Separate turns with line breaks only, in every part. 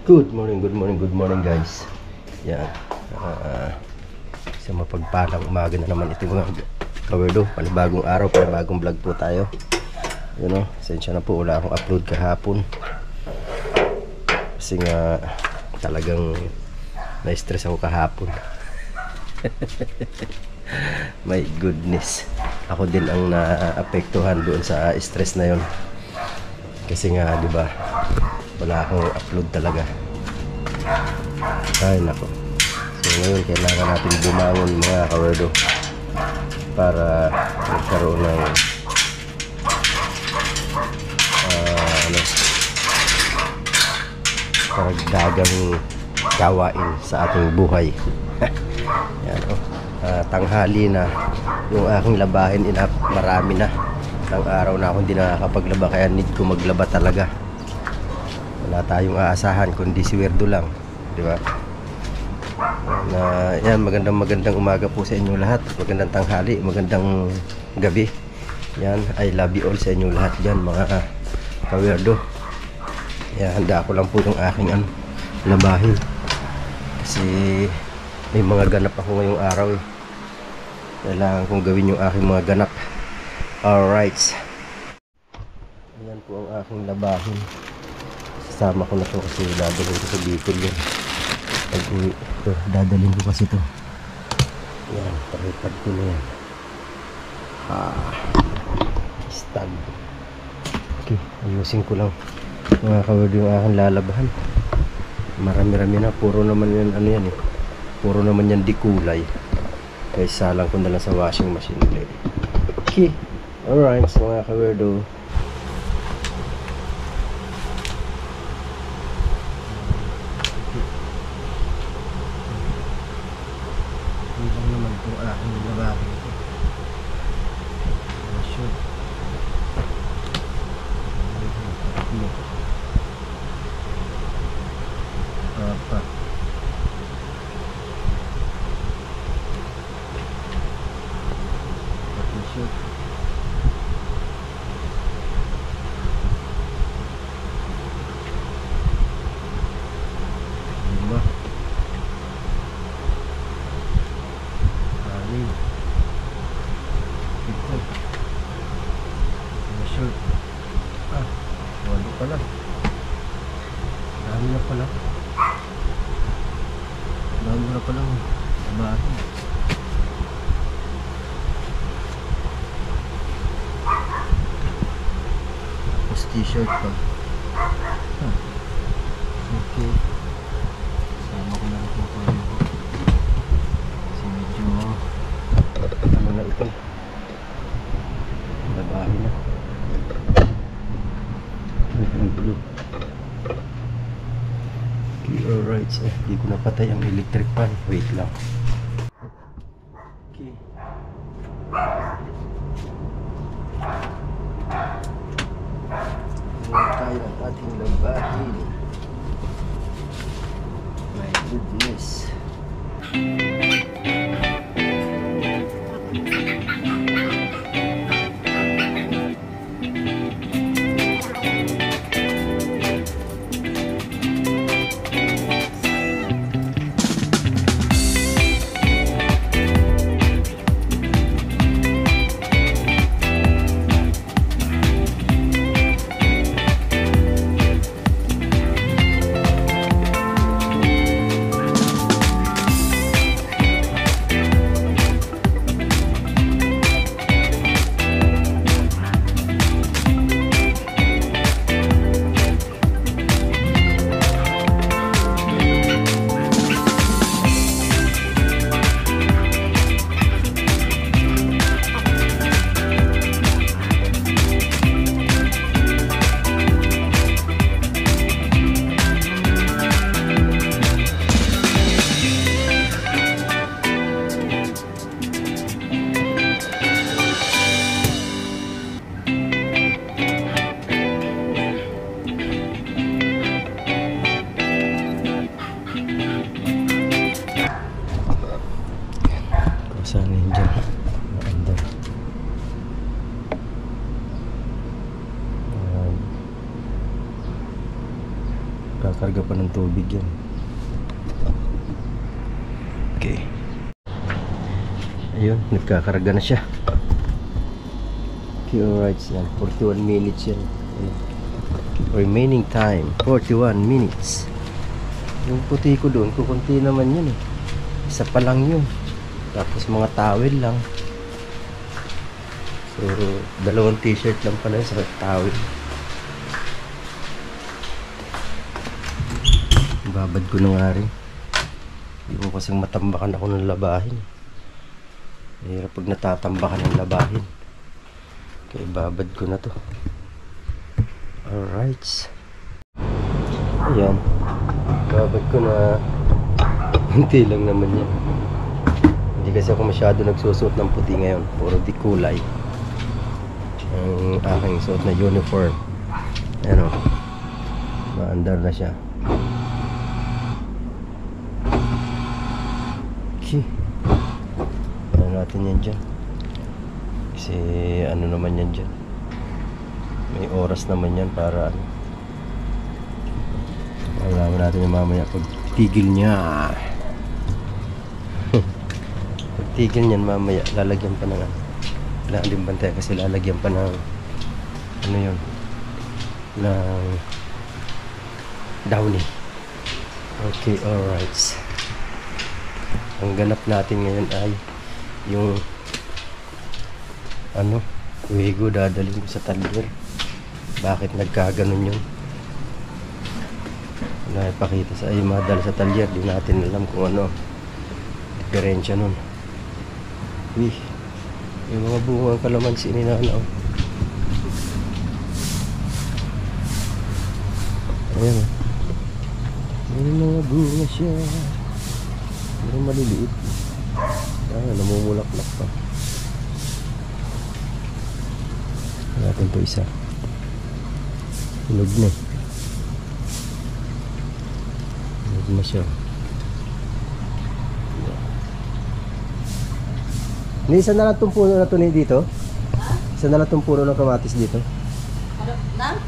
Good morning, good morning, good morning guys. Yan. Sa mapagpalang umaga na naman ito mga kawerdo. Panibagong araw, panibagong vlog po tayo. Yun o, sensya na po, wala akong upload kahapon. Kasi nga talagang na-stress ako kahapon. My goodness. Ako din ang naapektuhan doon sa stress na yon. Kasi nga, di ba, wala akong upload talaga. Ay nako. So ngayon kailangan natin bumangon mga kawerdo para magkaroon ng karagdagang gawain sa ating buhay. Yan, tanghali na yung aking labahin, marami na ng araw na ako hindi nakakapaglaba, kaya need ko maglaba talaga. Wala tayong aasahan kundi siwerdo lang, di ba? Yan, magandang umaga po sa inyo lahat. Magandang tanghali, magandang gabi. Yan, I love you all sa inyo lahat dyan mga kawerdo. Yan, handa ko lang po yung aking labahin. Kasi may mga ganap ako ngayong araw eh. Kailangan kong gawin yung aking mga ganap. Alright. Ayan po ang aking labahin. Sama ko na to kasi dadalhin ko sa Bicol yun. Pag-uwi ito, dadalhin ko kasi to. Yan, paripad ko na yan. Stand. Okay, ayusin ko lang mga kawerdo yung aking lalabahan. Marami-rami na, puro naman yan, ano yan eh, puro naman yan di kulay. Kaya salang ko na lang sa washing machine ulit. Okay, alright mga kawerdo. Walo pala. Dami na pala. Dami na pala. Labahin. Tapos t-shirt pa. Okay. Sama ko na ito pa. Kasi medyo ano na ito. Labahin na. Okay, alright. So, hindi ko napatay ang electric fan. Wait lang. Okay. Ngayon tayo ang ating labahin. My goodness. Kakarga pa ng tubig yan. Okay. Ayun, nagkakarga na siya. Okay, alright yan. 41 minutes yan. Remaining time, 41 minutes. Yung puti ko doon, kukunti naman yun eh. Isa pa lang yun. Tapos mga towel lang. So, dalawang t-shirt lang pala sa towel. Babad ko na nga rin. Hindi ko kasing matambakan ako ng labahin. Mahirap pag natatambakan ng labahin. Kaya babad ko na to. Alright. Ayan. Babad ko na. Hindi lang naman yan. Hindi kasi ako masyado nagsusuot ng puti ngayon. Puro di kulay. Ang aking suot na uniform. Ayan o. Maandar na siya. Okay. Ano natin yan dyan. Kasi ano naman yan dyan. May oras naman yan para ano. Alaman natin yung mamaya pag tigil niya. Pag tigil niyan mamaya lalagyan pa ng laalim bantay kasi lalagyan pa ng ano yun ng downy. Okay, alright. Ang ganap natin ngayon ay yung ano, wigo dadalhin ko sa talyer. Bakit nagkaganon yun? Naipakita sa ay madal sa talyer. Di natin alam kung ano diferensya nun. Uy, yung mga bungang kalamansi ni Nana oh. Ayan oh. May mga bunga siya. Pero maliliit. Namumulaklak pa. Natin to isa. Hinog na. Hinog na siya. Isa na lang itong puno na ito dito? Isa na lang itong puno ng kamatis dito?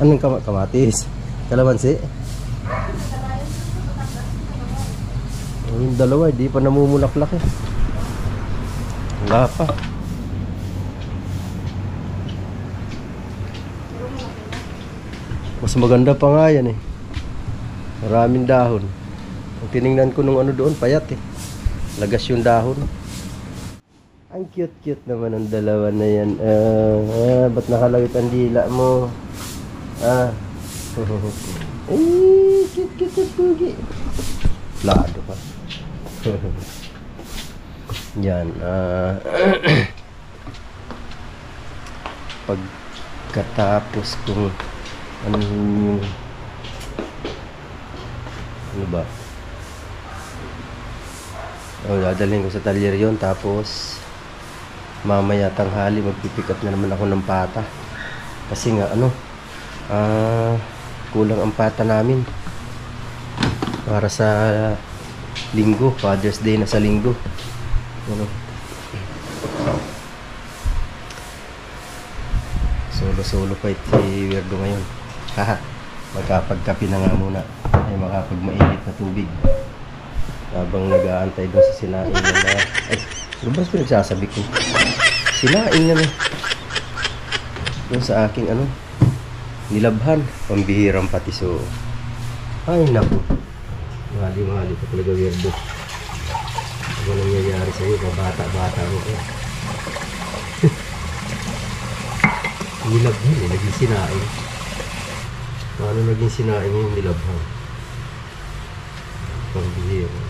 Anong kamatis? Kalamansi? Yung dalawa, di pa namumulaklak eh. Wala pa. Mas maganda pa nga yan eh. Maraming dahon. Ang tiningnan ko nung ano doon, payat eh. Lagas yung dahon. Ang cute-cute naman ang dalawa na yan. Ba't nakalawit ang dila mo? Ay, cute-cute at pugi. Lado ka. Yan. Pagkatapos kung ano ba? Dadalhin ko sa talyer yon. Tapos mamaya tanghali magpipick up na naman ako ng pata. Kasi nga ano, kulang ang pata namin para sa linggo. Father's Day na sa linggo. Ano? Solo pa si Weirdo ngayon. Haha. Magkapagkapi na nga muna. Ay makapagmainit na tubig. Habang nag-aantay doon sa sinaing na ay, lumabas pinagsasabi ko. Sinaing na doon sa aking ano, nilabhan. Pambihirang patiso. Ay naku. Mahali pa talaga Weirdo. Ano nangyayari sa'yo? Bata-bata mo eh. Nilabhan eh, naging sinaing. Paano naging sinaing yung nilabhan? Pambihira.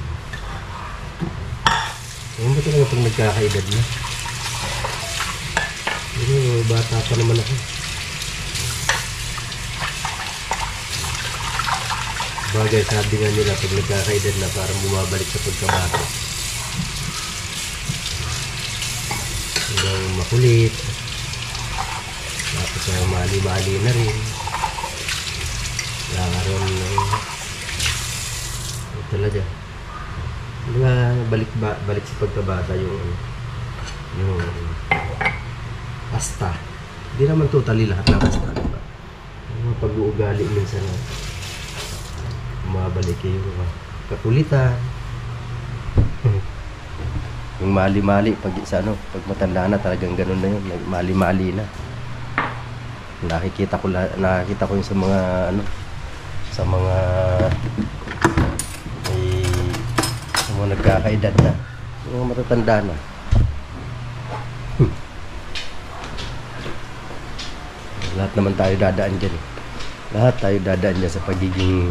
Ano ba talaga pag nagkakaedad na? Pero bata pa naman ako. Bagay sabi nga nila pag nagkakaedad na parang bumabalik sa pagkabata. Hanggang makulit. Tapos mali-mali na rin. Lakaroon ng talaga. Diba, balik sa pagkabata yung asta. Hindi naman totally lahat ng asta, diba? Yung pag-uugali minsan babalik yung kakulitan. Yung mali-mali pag pag matanda na talagang ganun na yun, mali-mali na. Nakikita ko yun sa mga sa mga nagkakaedad na, yung matatanda na. Lahat naman tayo dadaan dyan. Lahat tayo dadaan dyan sa pagiging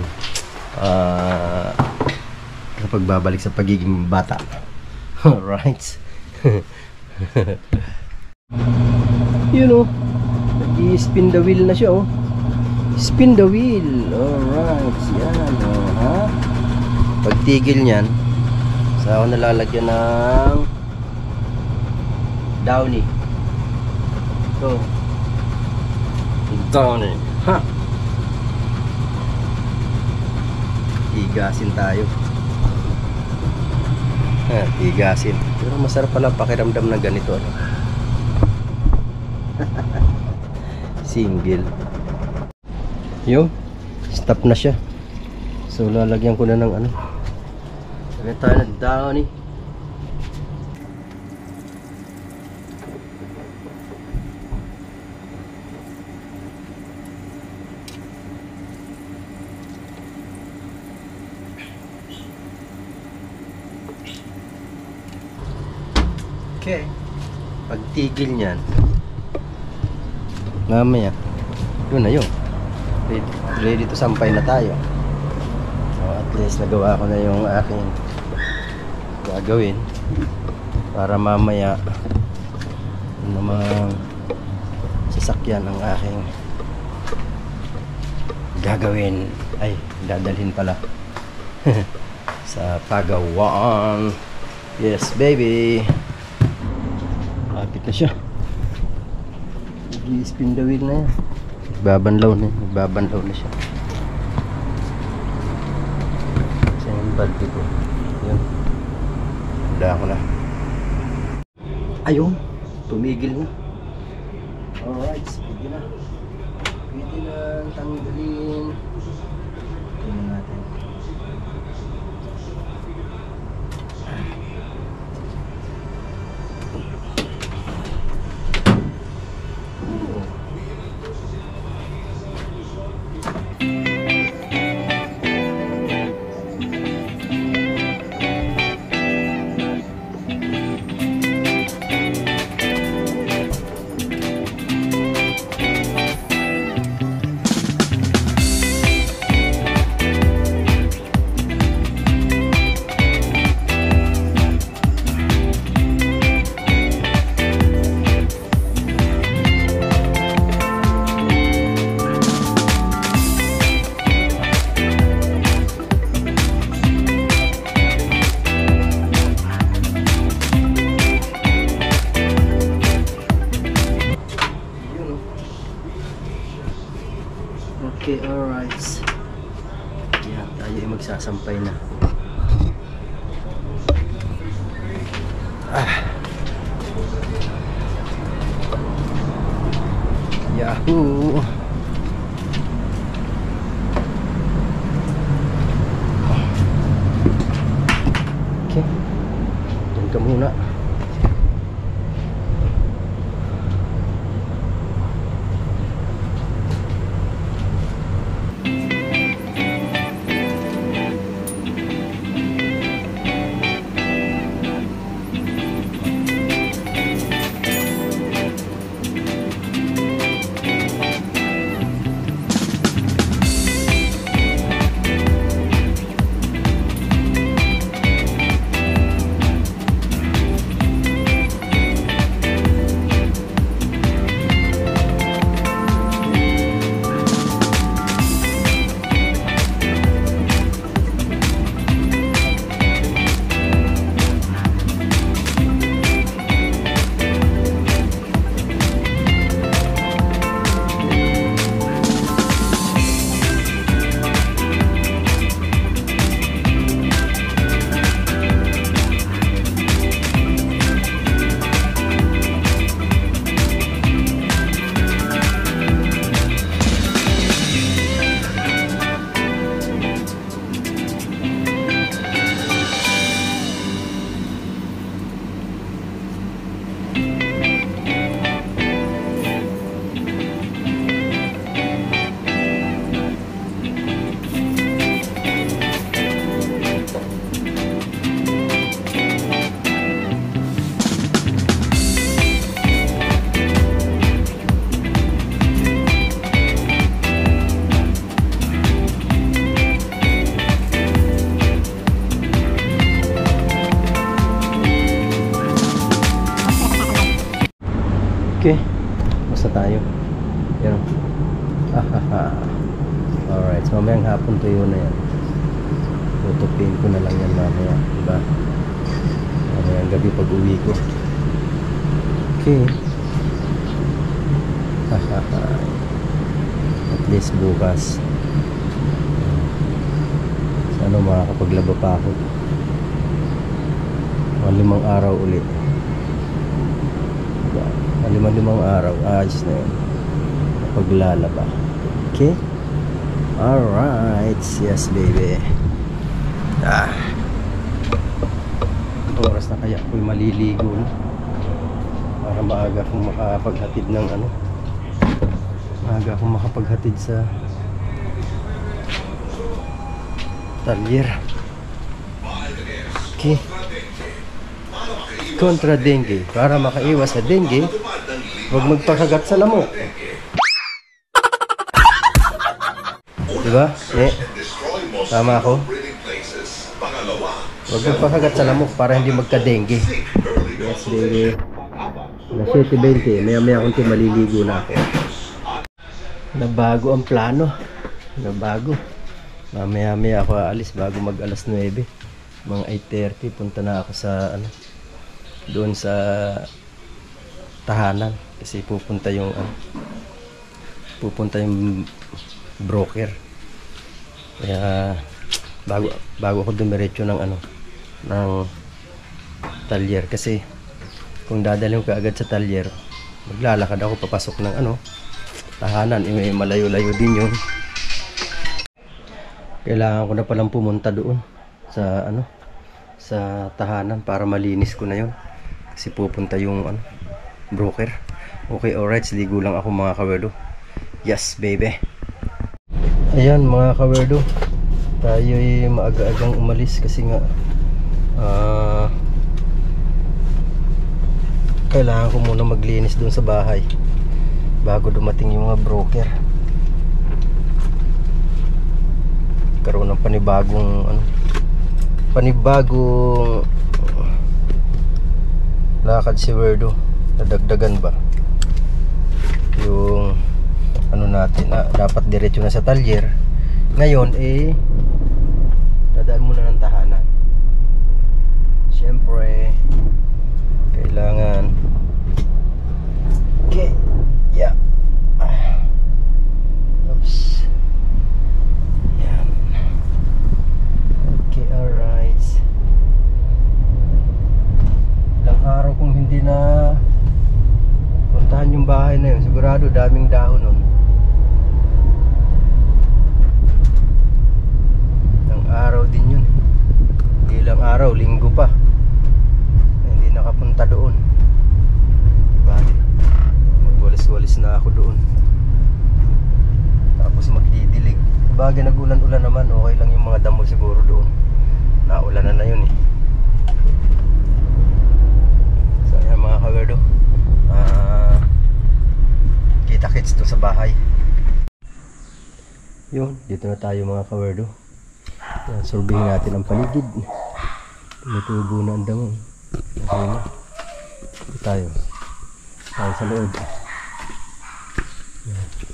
sa pagbabalik sa pagiging bata. Alright. You know, nag-i-spin the wheel na siya, oh. Spin the wheel. Alright. Yan, oh, ha? Pagtigil niyan, sa ako nalalagyan ng downy. So, downy. Ha? Tigasin tayo. Tigasin. Pero masarap pala pakiramdam na ganito, ano? Single. Yung stop na siya. So lalagyan ko na ng ano. Lagyan tayo ng downy. Okay. Pagtigil niyan, mamaya, yun na yun. Ready to sampay na tayo. So, at least nagawa ko na yung aking gagawin para mamaya namang sasakyan ang aking gagawin. Ay, dadalhin pala sa pagawaan. Yes, baby. Kapit na siya. I-spin the wheel na yan. Nagbabanlaw na siya. Kasi yung balde ko. Yun. Wala ko na. Ayun. Tumigil na. Alright. Pwede na. Pwede na tanggalin. Tingnan natin. Okay, alright. Yan, tayo ay magsasampay na. Yahoo! Okay. Diyan ka muna. Okay. Basta tayo. Yan. Alright. So mamayang hapon tuyo na yan. Tutupin ko na lang yan mamaya. Diba? Mamayang gabi pag uwi ko. Okay. At least bukas. Sana makakapaglaba pa ako. Mga 5 araw ulit. Diba? 5 araw. Ayos na yun. Paglalaba. Okay? Alright. Yes, baby. Oras na kaya ako'y maliligo na. Para maaga akong makapaghatid ng ano. Maaga akong makapaghatid sa talyer. Okay. Kontra dengue. Para makaiwas sa dengue, huwag magpakagat sa lamok. Diba? Tama ako? Huwag magpakagat sa lamok para hindi magka-dengue. Yes, baby. Na 7:20. Maya-maya akong maliligo na ako. Nabago ang plano. Nabago. Mamaya-maya ako aalis bago mag alas 9. Mga 8:30 punta na ako sa ano, doon sa tahanan kasi pupunta yung broker. Kaya bago ako dumiretso ng ano, ng talyer kasi kung dadalhin ko agad sa talyer, maglalakad ako papasok ng ano, tahanan. May malayo-layo din yun. Kailangan ko na palang pumunta doon sa ano, sa tahanan para malinis ko na yun kasi pupunta yung ano, broker. Okay, alright, ligo lang ako mga kawerdo. Yes, baby. Ayan mga kawerdo, tayo ay maaga-agang umalis kasi nga kailangan ko muna maglinis doon sa bahay bago dumating yung mga broker. Karoon ng panibagong lakad si Werdo. Nadagdagan ba yung ano natin, dapat diretso na sa talyer. Ngayon dadaan muna ng tahanan. Siyempre kailangan. Okay, yeah. Oops. Yan. Okay, alright. Ilang araw kung hindi na puntahan yung bahay na yun, sigurado daming dahon nun. Ilang araw din yun. Ilang araw, linggo pa hindi nakapunta doon. Diba? Magwalis-walis na ako doon. Tapos magdidilig. Bagay nag-ulan-ulan naman, okay lang yung mga damo siguro doon. Naulanan na yun eh. So ayan mga kawerdo, kita-kits to sa bahay. Yun, dito na tayo mga kawerdo. Surveying natin ang paligid. Tumutubo na ang damo. Okay na. Dito tayo sa loob.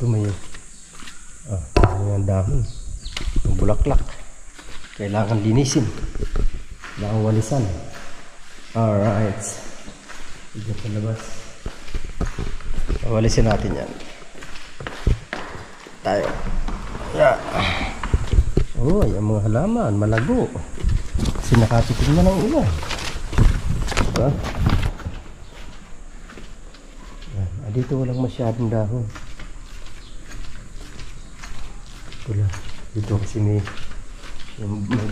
Tumayo. Ang dahon, ang bulaklak, kailangan linisin, kailangan walisan. Alright, dito sa labas, walisin natin yan. Tayo. Yeah. Oh, yung mga halaman malago kasi nakatikim na ng ulan, diba? Dito walang masyadong dahon. Wala. Dito kasi may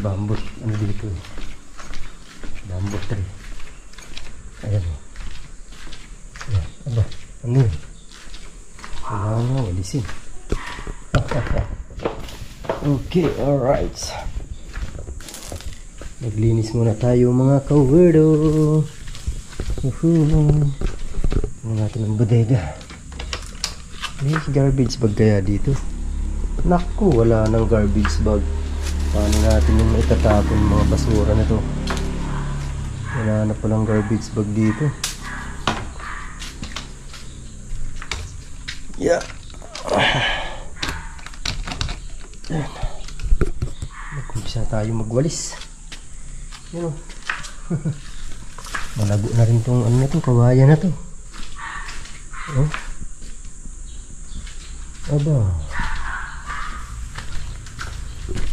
bamboo. Ano dito eh? Bamboo tree. Ayan. Ayan. Aba. Ano yun? Kailangan mo walisin. Okay. Alright. Naglinis muna tayo mga kawerdo. Tingnan natin ang bodega. May garbage bag kaya dito? Naku, wala nang garbage bag. Paano natin yung itatapon mga basura na to? Wala na palang garbage bag dito. Yeah. Yan. Nag-umpisa tayo magwalis. Yan o. Malago na rin tong ano na to, kawayan na to. Oh. Aba.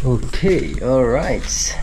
Okay, alright.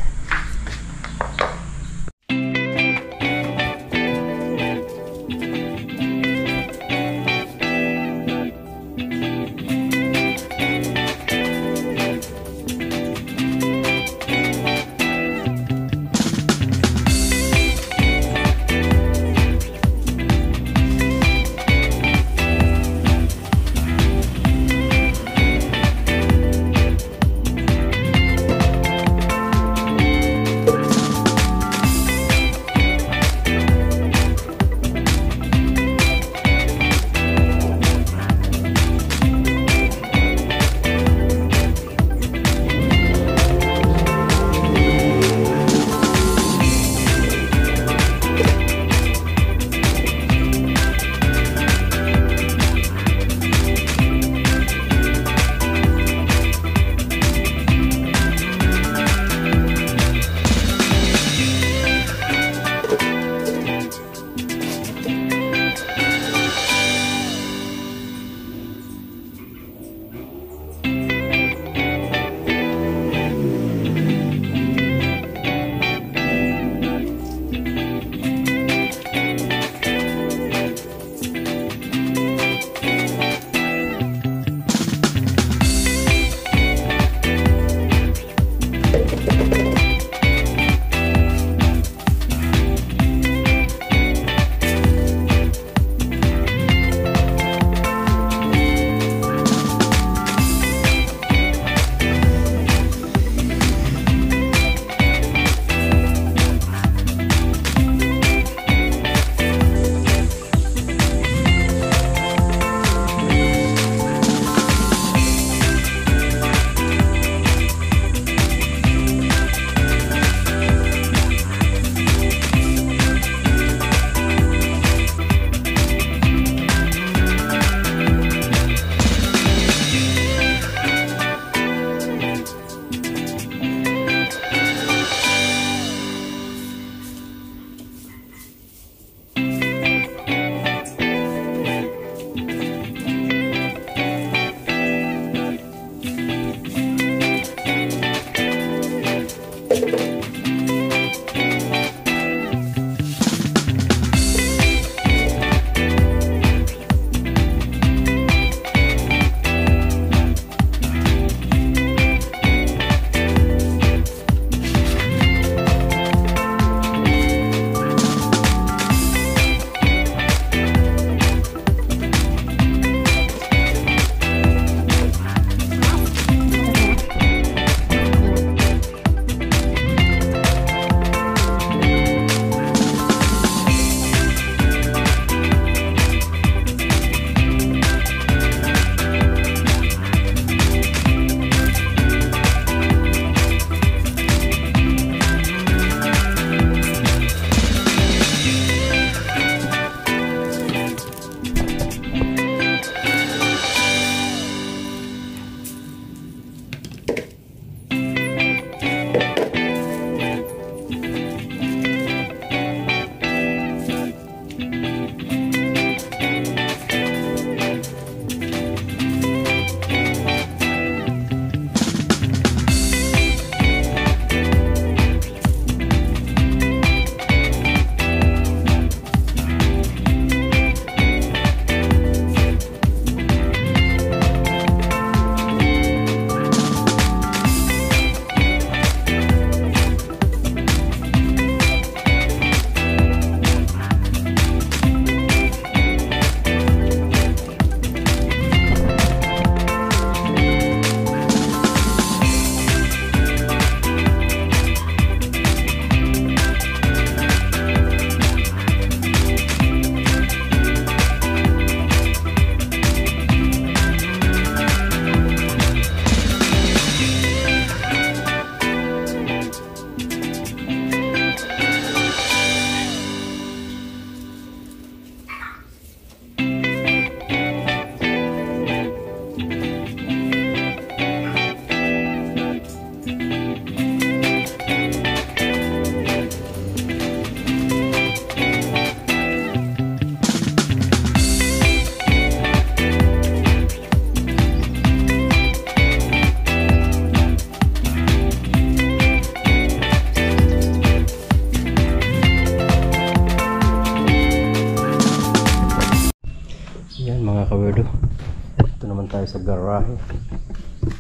sa garahe.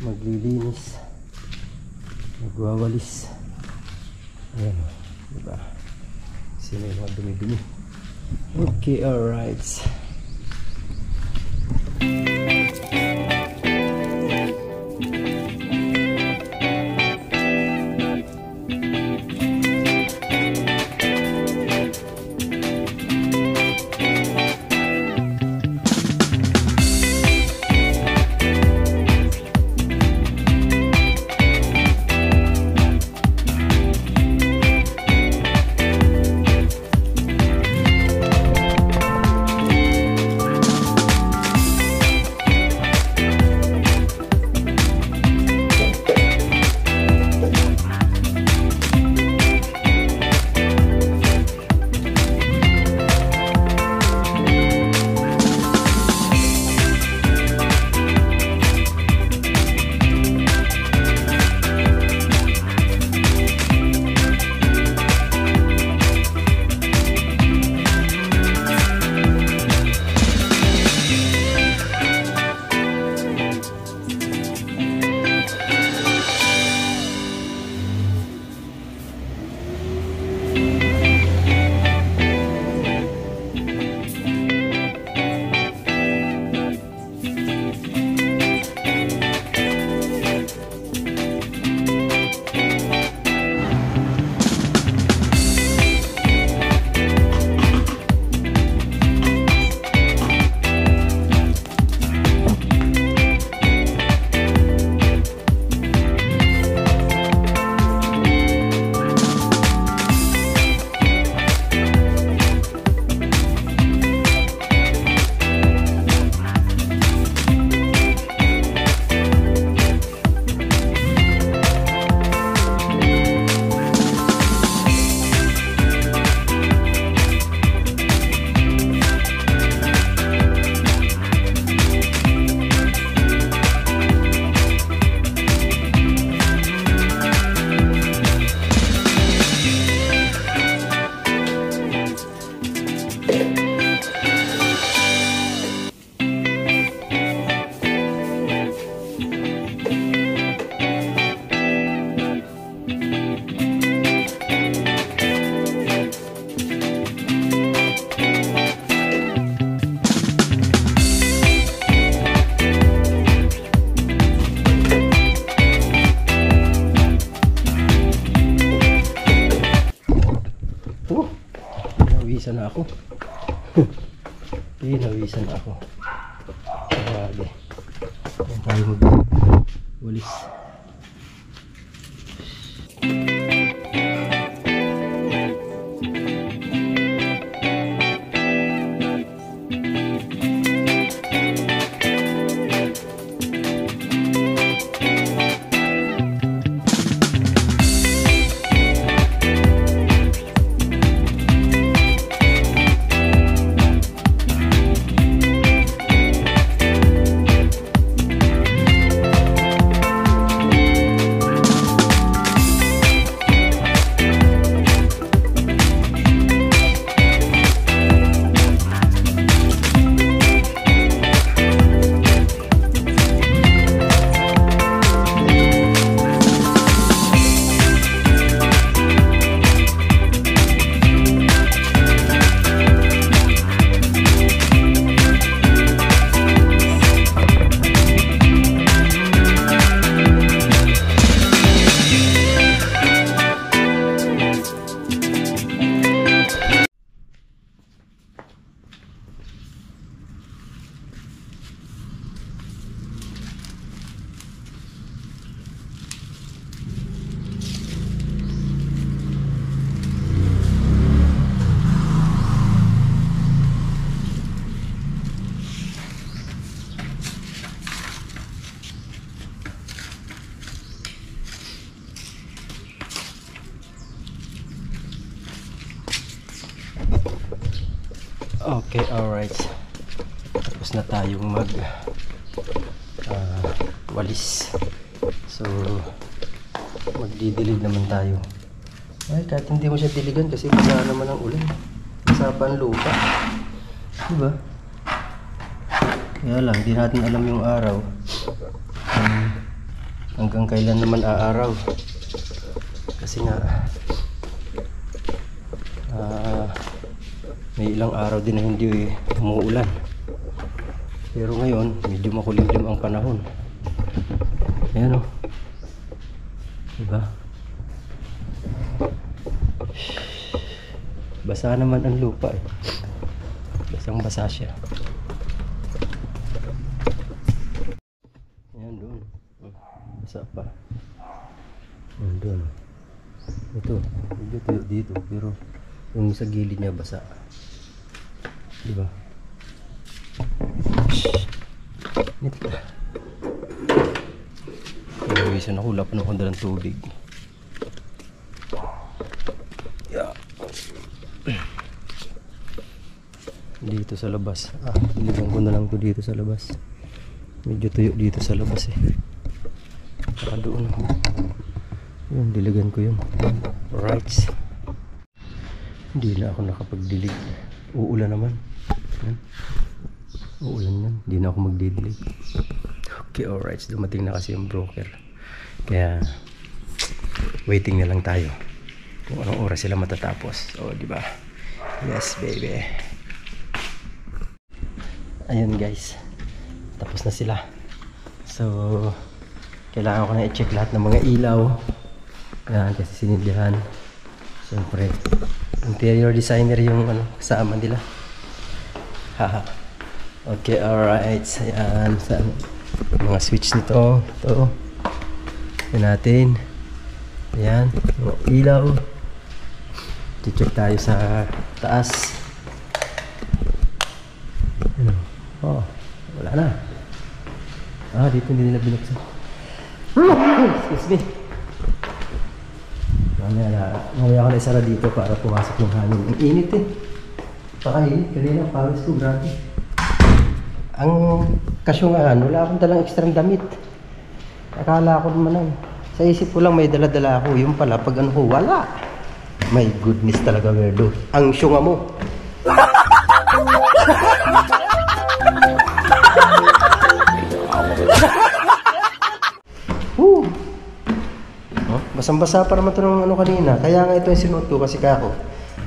Maglilinis. Magwawalis. Ayan. Diba? Kasi may mga dumi-dumi. Okay, alright. Pinawisan na ako. Pinawisan na ako. Grabe. Yan tayo mag-walis. Okay, alright. Tapos na tayong walis. So, magdidilig naman tayo. Ay, kahit hindi mo siya diligan kasi basa naman ang ulan. Basa pa ang lupa. Diba? Kaya lang, di natin alam yung araw. hanggang kailan naman aaraw. Kasi nga may ilang araw din na hindi umuulan. Pero ngayon medyo makulimlim ang panahon. Ayan o, diba? Basa naman ang lupa eh. Basang basa siya. Ayan doon, basa pa. Ayan doon. Ito, medyo tuyo dito, pero yung sa gilid niya basa. Diba? Ito. Nawisan ako, wala pa ng kondalang tubig. Yeah. Dito sa labas. Diligan ko na lang to dito sa labas. Medyo tuyo dito sa labas eh. Saka doon. Yun, diligan ko yun. Right. Hindi na ako nakapagdilig. Uulan naman. Yan. Uulan yan. Hindi na ako magdidilig. Okay, alright. Dumating na kasi yung broker. Kaya waiting na lang tayo kung anong oras sila matatapos. O, diba? Yes, baby. Ayun guys, tapos na sila. So kailangan ko na i-check lahat ng mga ilaw. Yan, kasi sinilyahan. Siyempre interior designer yung kasama nila. Haha. Okay, alright. Ayan, mga switch nito. Ito yan natin. Ayan, mga ilaw. I-check tayo sa taas. Oh, wala na. Dito hindi nila binuksan. Excuse me. Mamaya ako na isara dito para pumasok yung hangin. Ang init eh. Pakainit. Kanina pawis ko, grabe. Ang kasyungahan, wala akong dalang ekstrang damit. Akala ko naman sa isip ko lang may dala-dala ako. Yung pala, pag ko, wala. My goodness talaga, weirdo. Ang syunga mo. Basang-basa pa naman ito ng kanina. Kaya nga ito yung sinuot ko kasi kako.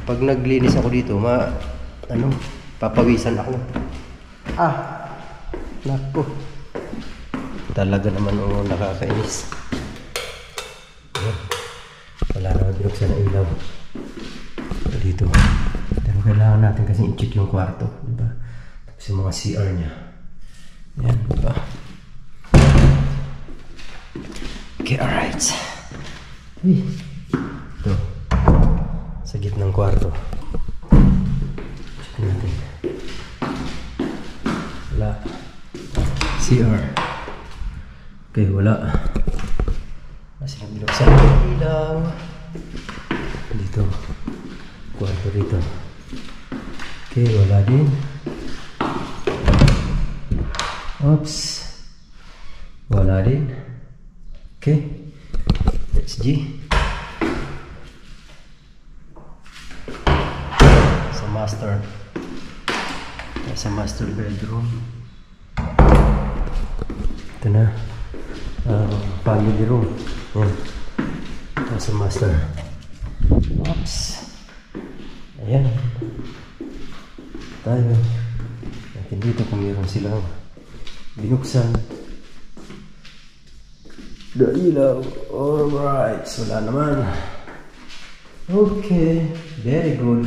Pag naglinis ako dito, papawisan ako. Naku. Talaga naman nakakainis. Wala na binuksan na ilaw. Dito. Pero kailangan natin kasi i-check yung kwarto. Diba? Tapos yung mga CR niya. Yan, diba? Okay, alright. Ito. Sa gitnang kwarto. Check natin. Wala. CR. Okay, wala. Kasi binuksan yung ilaw. Dito. Kwarto dito. Okay, wala din. Oops. Wala din. Okay. Let's G. Sa master bedroom. Ito na. Family room. Yan. Sa master. Oops. Ayan. Tayo. Natin dito kung meron silang binuksan. The ilaw. Alright. Wala naman. Okay. Very good.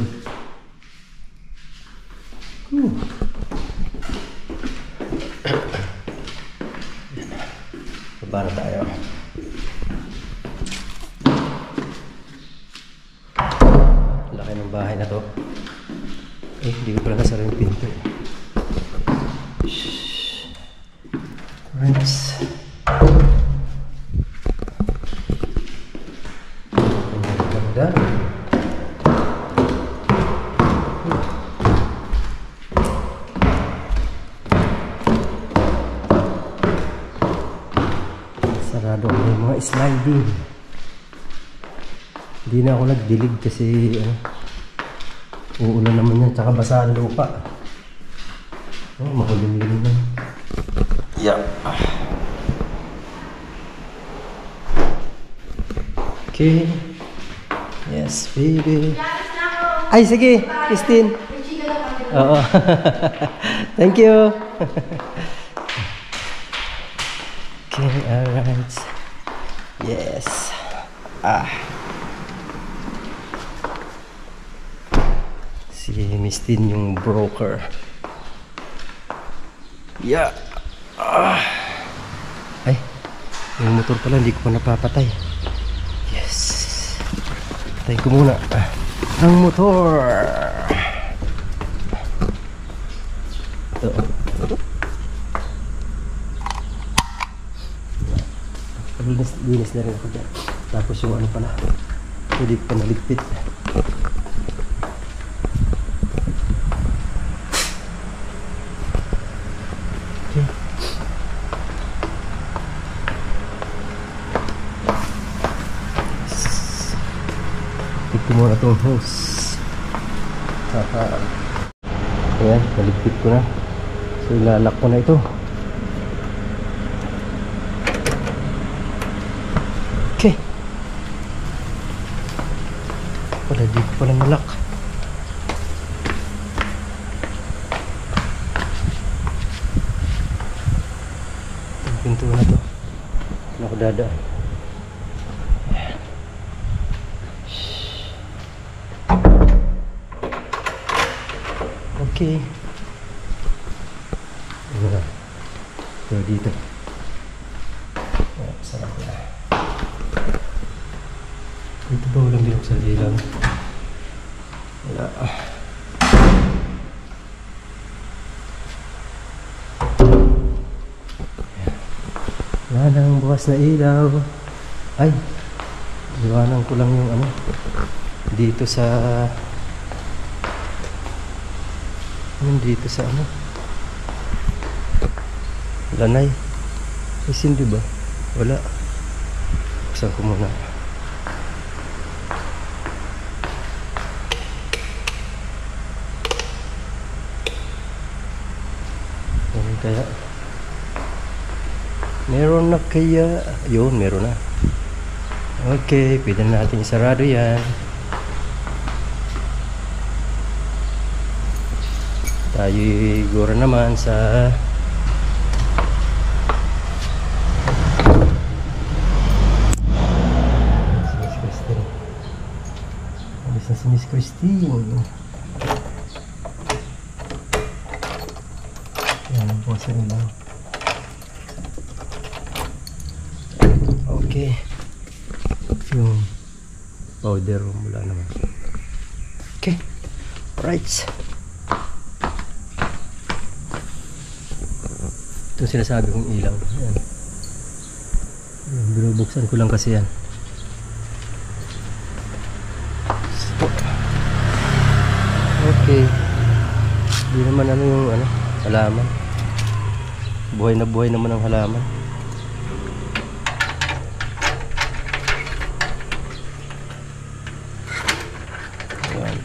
Baba na tayo. Laki ng bahay na to. Hindi ko pala nasara yung pinto. Right. Ganda. Sarado may mga sliding. Hindi na ako nagdilig kasi uulan naman yan, tsaka basa ang lupa. Makulimlim na. Yeah. Okay. Yes, baby. Ay, sige, Christine. Oo. Thank you. Okay, alright. Yes. Si Miss Tin yung broker. Yeah. Ay, yung motor pala hindi ko pa napapatay. Yes. Patay ko muna ang motor. Ito. Linis na rin ako dyan. Tapos yung ano pala, hindi ko pa naligpit. Okay. Tignan ko muna itong hose. Ayan, naligpit ko na. So ilalak ko na ito. Okay. Wala, di ko pala nalak. Ang pinto na to. Ano ko dadaan? Okay. So dito. Sarap na. Dito ba walang binuksan ilaw? Wala. Wala nang bukas na ilaw. Ay, iwanan ko lang yung ano dito sa dito sa ano lanay. Isin di ba? Wala. Buksan ko muna. Ano kaya? Meron na kaya? Yun, meron na. Okay, pwede na natin isarado yan. Tayo igura naman sa Miss Christine. Alis na si Miss Christine. Yan ang po sa nila. Okay. Yung powder mula naman. Okay. Right. Ito sinasabi kong ilaw. Ayan. Binubuksan ko lang kasi yan. Okay. Hindi naman ano yung ano, halaman. Buhay na buhay naman ang halaman. Ayan.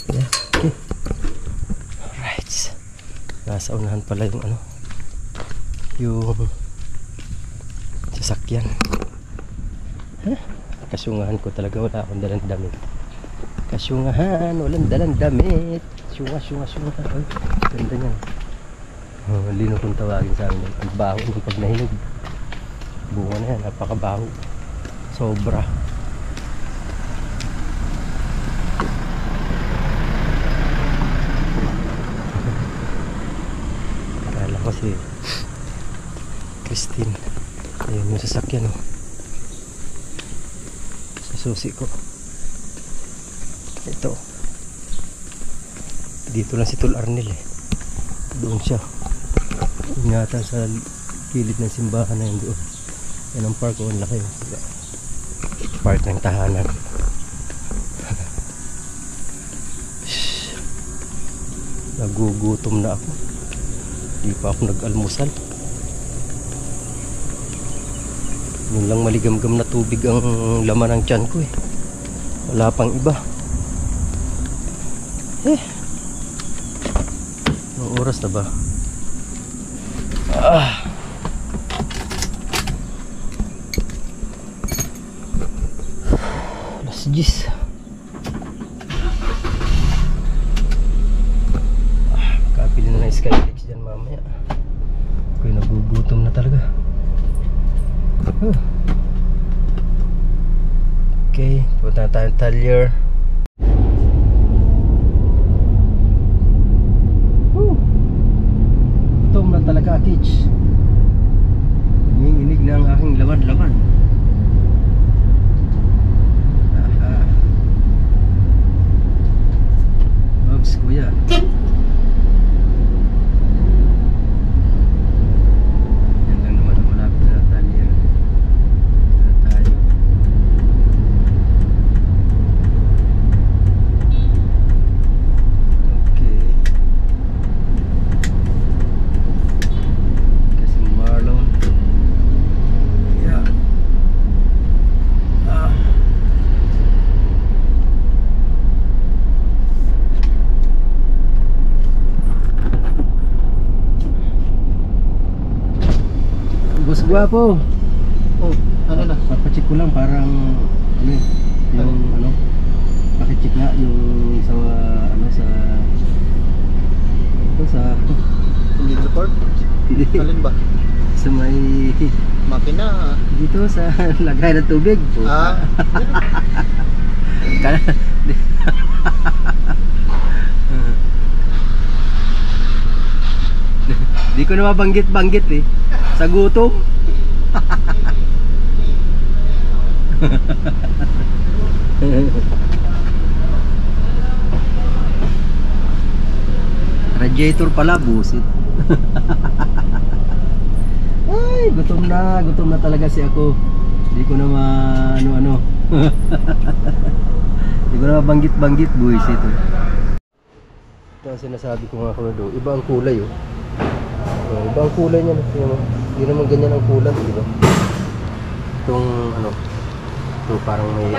Okay. Alright. Nasa unahan pala yung ano, yung sasakyan. Kasyungahan ko talaga, wala akong dalang damit. Kasyungahan, walang dalang damit. Syunga. Ay, ganda niyan. Lino kong tawagin sa amin. Ang baho ng pag nahinog. Bunga na yan, napakabaho. Sobra. Ko si Christine. Ayun yung sasakyan, oh. Sa susi ko. Ito. Dito lang si Tul Arnel eh. Doon siya. Yata sa kilid ng simbahan na yun doon. Yan ang park, oh, ang laki. Park ng tahanan. Nagugutom na ako. Di pa ako nag-almusal. Yun lang maligamgam na tubig ang laman ng tiyan ko eh. Wala pang iba. Anong oras na ba? messages. Kapili na ng Skyflex dyan mamaya. Ako'y nagugutom na talaga. Okay, punta na tayong Talyer. Gutom na talaga, Kitch. Inig na ang aking laman-laman. Oops, kuya. Yan lang naman, malapit na Talyer. Ito na tayo. Okay. Kasi Marlon. Yeah. Boss Guapo.
Oh, ano na?
Papacheck ko lang parang ano eh, yung ano, pakicheck nga yung sa ano sa ito sa
Hindi sa port?
hindi,
Alin ba?
sa may
Makina.
dito sa lagay ng tubig.
Ah,
Kala di ko na mabanggit-banggit eh. Sa gutom. Radiator pala, busit. Ay, gutom na talaga si ako. Hindi ko na ano-ano. Hindi ko na mabanggit-banggit, busit. Ito ang sinasabi ko nga kung iba ang kulay oh. Iba ang kulay niya. Hindi naman ganyan ang kulay, di ba? Itong ano, ito parang may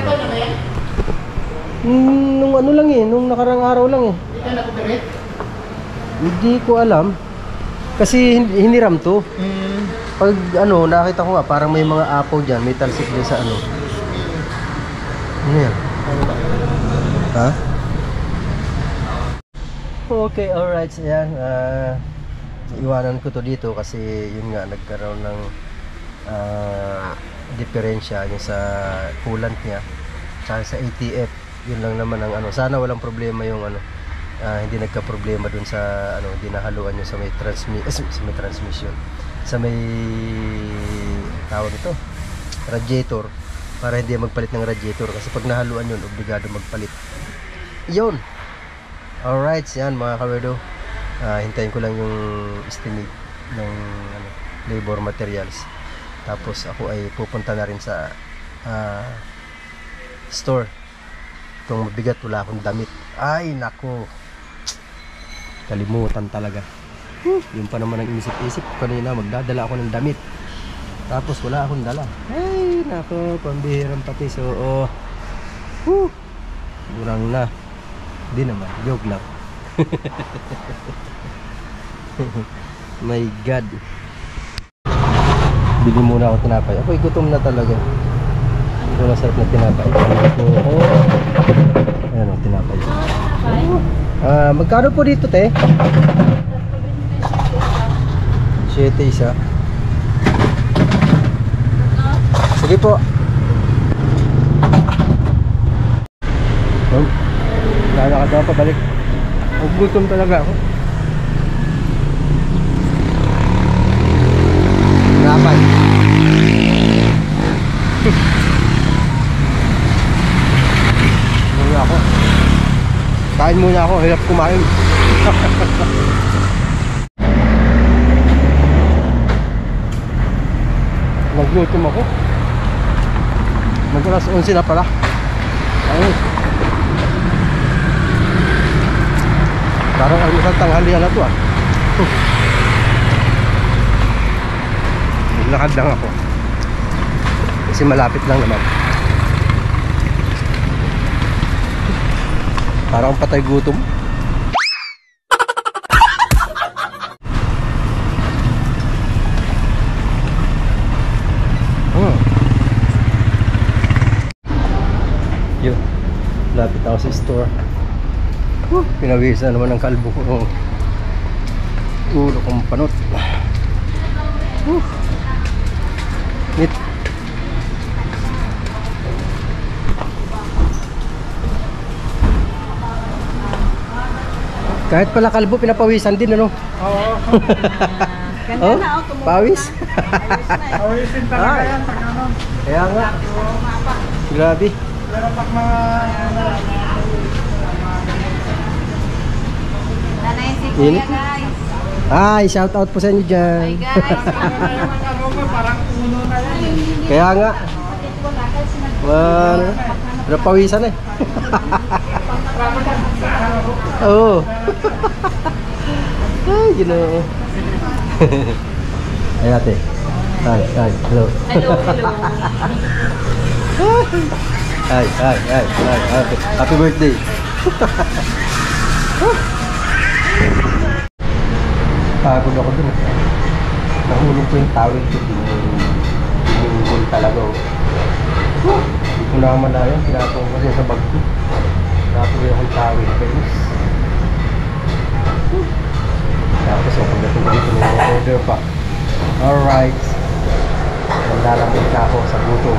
nung ano lang eh, nung nakarang araw lang eh. Hindi ko alam. Kasi hiniram to. Pag ano, nakita ko nga, parang may mga apo dyan, may talsik dyan sa ano. Ano yan? Ha? Okay, alright. So yan, iwanan ko to dito kasi yun nga nagkaroon ng diferensya yung sa coolant niya tsaka sa ATF. Yun lang naman ang ano, sana walang problema yung ano, hindi nagka-problema dun sa ano, hindi nahaluan yung sa may transmission, sa may tawag ito, radiator, para hindi magpalit ng radiator kasi pag nahaluan yun, obligado magpalit yun. Alright, yan mga kawerdo. Hintayin ko lang yung estimate ng ano, labor materials. Tapos ako ay pupunta na rin sa store. Itong mabigat, wala akong damit. Ay nako, kalimutan talaga. Yung pa naman ang inisip-isip kanina, magdadala ako ng damit. Tapos wala akong dala. Ay nako, pambihirang pati. So kurang na. Di naman, joke lang. My God. Bili muna ako tinapay. Ako'y gutom na talaga. Ito na sarap na tinapay. Ayan o, tinapay. Magkano po dito, te? 7 isa. Sige po. Nakakatawa pa balik. Gutom talaga ako. Tinapay. Muna ako. Kain muna ako, hirap kumain. Naglutom ako. Mag-alas 11 na pala. Ayun. Parang almusal tanghalian na to ah. Naglakad lang ako. Kasi malapit lang naman. Parang patay gutom. Yun. Lapit ako sa store. Pinawisan naman ang kalbo ko. Ulo kong panot. Ngit. Kahit pala kalbo, pinapawisan din, ano?
Oo.
Ganda
Oh,
na, tumutulo
pawis.
na.
Awisin talaga
Ay.
yan pag ano.
Kaya nga. Grabe.
Pero pag mga
Nanay si
Init.
Kuya, guys.
Ay, shout out po sa inyo
Hi,
dyan.
guys.
ano mo, parang uno na yan.
Kaya nga. Ano? Napawisan eh. Oo. Ay, ginoo. Ay, ate. Hi, hi, hello.
Hello, hello.
Hi, hi, hi, hi. Happy birthday. Pagod ako dun. Nahulog ko yung towel ko. Yung talaga. Hindi ko na malayan. Pinatong ko siya sa bag ko. Pinatong yung towel. Guys. Tapos yung pagdating ko dito may order pa. Alright. Nanlalamig na ako sa gutom.